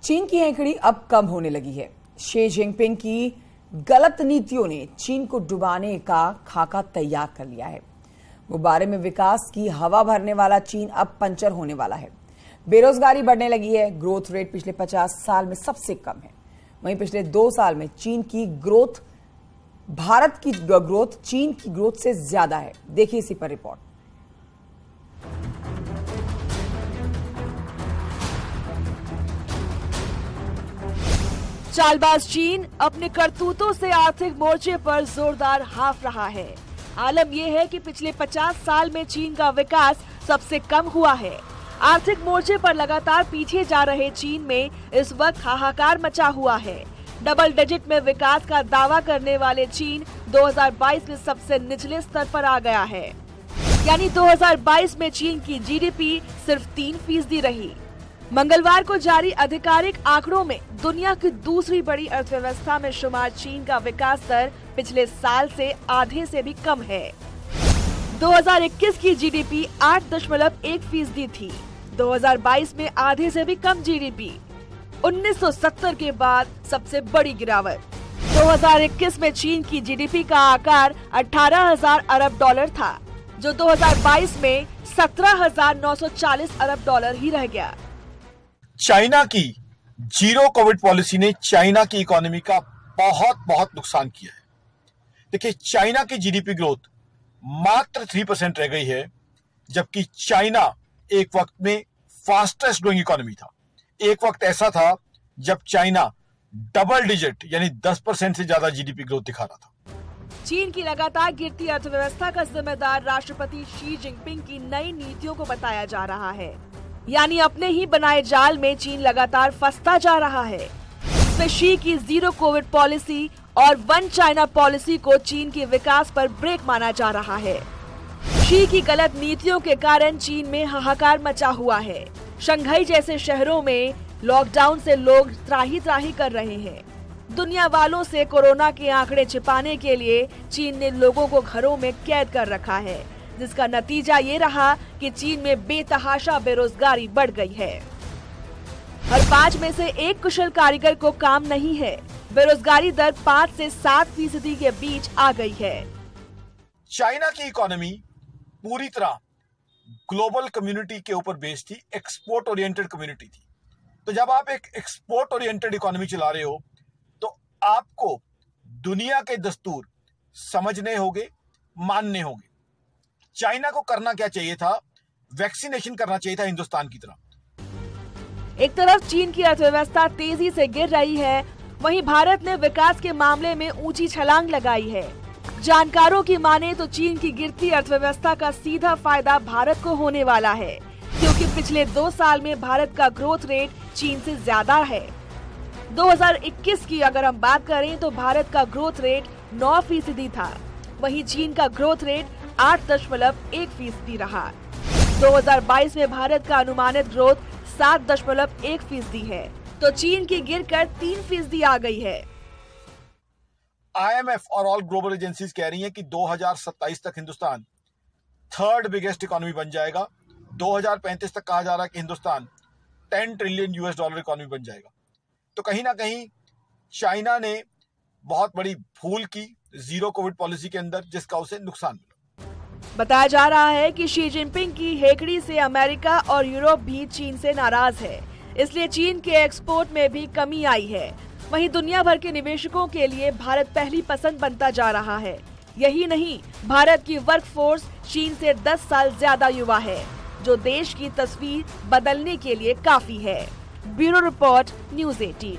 चीन की हेकड़ी अब कम होने लगी है। शी जिनपिंग की गलत नीतियों ने चीन को डुबाने का खाका तैयार कर लिया है। गुब्बारे में विकास की हवा भरने वाला चीन अब पंचर होने वाला है। बेरोजगारी बढ़ने लगी है। ग्रोथ रेट पिछले 50 साल में सबसे कम है। वहीं पिछले 2 साल में चीन की ग्रोथ भारत की ग्रोथ चीन की ग्रोथ से ज्यादा है। देखिए इसी पर रिपोर्ट। चालबाज चीन अपने करतूतों से आर्थिक मोर्चे पर जोरदार हाफ रहा है। आलम यह है कि पिछले 50 साल में चीन का विकास सबसे कम हुआ है। आर्थिक मोर्चे पर लगातार पीछे जा रहे चीन में इस वक्त हाहाकार मचा हुआ है। डबल डिजिट में विकास का दावा करने वाले चीन 2022 में सबसे निचले स्तर पर आ गया है। यानी 2022 में चीन की जीडीपी सिर्फ 3% रही। मंगलवार को जारी आधिकारिक आंकड़ों में दुनिया की दूसरी बड़ी अर्थव्यवस्था में शुमार चीन का विकास दर पिछले साल से आधे से भी कम है। 2021 की जीडीपी 8.1% थी। 2022 में आधे से भी कम जीडीपी। 1970 के बाद सबसे बड़ी गिरावट। 2021 में चीन की जीडीपी का आकार 18,000 अरब डॉलर था, जो 2022 में 17,940 अरब डॉलर ही रह गया। चाइना की जीरो कोविड पॉलिसी ने चाइना की इकोनॉमी का बहुत नुकसान किया है। देखिए, चाइना की जीडीपी ग्रोथ मात्र 3% रह गई है, जबकि चाइना एक वक्त में फास्टेस्ट ग्रोइंग इकोनॉमी था। एक वक्त ऐसा था जब चाइना डबल डिजिट यानी 10% से ज्यादा जीडीपी ग्रोथ दिखा रहा था। चीन की लगातार गिरती अर्थव्यवस्था का जिम्मेदार राष्ट्रपति शी जिनपिंग की नई नीतियों को बताया जा रहा है। यानी अपने ही बनाए जाल में चीन लगातार फंसता जा रहा है। इसमें शी की जीरो कोविड पॉलिसी और वन चाइना पॉलिसी को चीन के विकास पर ब्रेक माना जा रहा है। शी की गलत नीतियों के कारण चीन में हाहाकार मचा हुआ है। शंघाई जैसे शहरों में लॉकडाउन से लोग त्राही कर रहे हैं। दुनिया वालों से कोरोना के आंकड़े छिपाने के लिए चीन ने लोगों को घरों में कैद कर रखा है, जिसका नतीजा ये रहा कि चीन में बेतहाशा बेरोजगारी बढ़ गई है। हर 5 में से 1 कुशल कारीगर को काम नहीं है। बेरोजगारी दर 5 से 7% के बीच आ गई है। चाइना की इकोनॉमी पूरी तरह ग्लोबल कम्युनिटी के ऊपर बेस्ड थी, एक्सपोर्ट ओरिएंटेड कम्युनिटी थी। तो जब आप एक एक्सपोर्ट ओरिएंटेड इकोनॉमी चला रहे हो तो आपको दुनिया के दस्तूर समझने होंगे, मानने होंगे। चाइना को करना क्या चाहिए था? वैक्सीनेशन करना चाहिए था हिंदुस्तान की तरह। एक तरफ चीन की अर्थव्यवस्था तेजी से गिर रही है, वहीं भारत ने विकास के मामले में ऊंची छलांग लगाई है। जानकारों की माने तो चीन की गिरती अर्थव्यवस्था का सीधा फायदा भारत को होने वाला है, क्योंकि पिछले 2 साल में भारत का ग्रोथ रेट चीन से ज्यादा है। 2021 की अगर हम बात करें तो भारत का ग्रोथ रेट 9% था, वहीं चीन का ग्रोथ रेट 8.1% रहा। 2022 में भारत का अनुमानित ग्रोथ 7.1% है, तो चीन की गिरकर 3% आ गई है। IMF और ऑल ग्लोबल एजेंसीज कह रही हैं कि 2027 तक हिंदुस्तान 3rd बिगेस्ट इकोनॉमी बन जाएगा। 2035 तक कहा जा रहा है कि हिंदुस्तान $10 ट्रिलियन इकोनॉमी बन जाएगा। तो कहीं ना कहीं चाइना ने बहुत बड़ी भूल की जीरो कोविड पॉलिसी के अंदर, जिसका उसे नुकसान मिला। बताया जा रहा है कि शी जिनपिंग की हेकड़ी से अमेरिका और यूरोप भी चीन से नाराज है, इसलिए चीन के एक्सपोर्ट में भी कमी आई है। वहीं दुनिया भर के निवेशकों के लिए भारत पहली पसंद बनता जा रहा है। यही नहीं, भारत की वर्कफोर्स चीन से 10 साल ज्यादा युवा है, जो देश की तस्वीर बदलने के लिए काफी है। Bureau report, news 18।